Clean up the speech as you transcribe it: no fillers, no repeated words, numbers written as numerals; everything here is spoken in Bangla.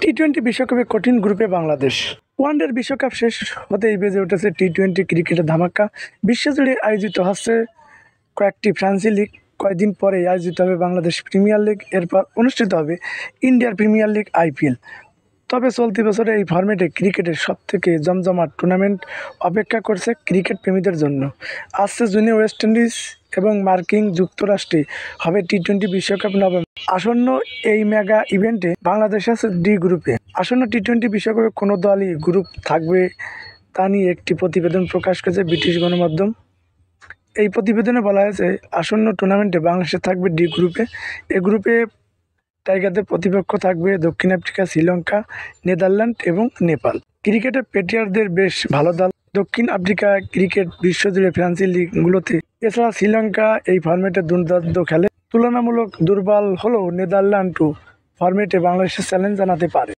টি-20 বিশ্বকাপে কঠিন গ্রুপে বাংলাদেশ। ওয়ানডের বিশ্বকাপ শেষ হতেই বেজে উঠেছে টি-20 ক্রিকেটের ধামাকা। বিশ্বজুড়ে আয়োজিত হচ্ছে কয়েকটি ফ্রান্সি লিগ। কয়েকদিন পরেই আয়োজিত হবে বাংলাদেশ প্রিমিয়ার লিগ, এরপর অনুষ্ঠিত হবে ইন্ডিয়ার প্রিমিয়ার লিগ IPL। তবে চলতি বছরে এই ফরম্যাটে ক্রিকেটের সবথেকে জমজমাট টুর্নামেন্ট অপেক্ষা করছে ক্রিকেট প্রেমীদের জন্য। আসছে জুনে ওয়েস্ট ইন্ডিজ এবং মার্কিন যুক্তরাষ্ট্রে হবে টি-20 বিশ্বকাপ নবম আসন্ন এই মেগা ইভেন্টে বাংলাদেশ আছে ডি গ্রুপে। আসন্ন টি-20 বিশ্বকাপে কোনো দলই গ্রুপ থাকবে তা নিয়ে একটি প্রতিবেদন প্রকাশ করেছে ব্রিটিশ গণমাধ্যম। এই প্রতিবেদনে বলা হয়েছে, আসন্ন টুর্নামেন্টে বাংলাদেশ থাকবে ডি গ্রুপে। এ গ্রুপে টাইগারদের প্রতিপক্ষ থাকবে দক্ষিণ আফ্রিকা, শ্রীলঙ্কা, নেদারল্যান্ড এবং নেপাল। ক্রিকেটে পেটিয়ারদের বেশ ভালো দল দক্ষিণ আফ্রিকা। ক্রিকেট বিশ্বজুড়ে ফ্রান্সি লিগগুলোতে এছাড়া শ্রীলঙ্কা এই ফরম্যাটে দুর্দান্ত খেলে। তুলনামূলক দুর্বল হলেও নেদারল্যান্ডও ফরম্যাটে বাংলাদেশের চ্যালেঞ্জ জানাতে পারে।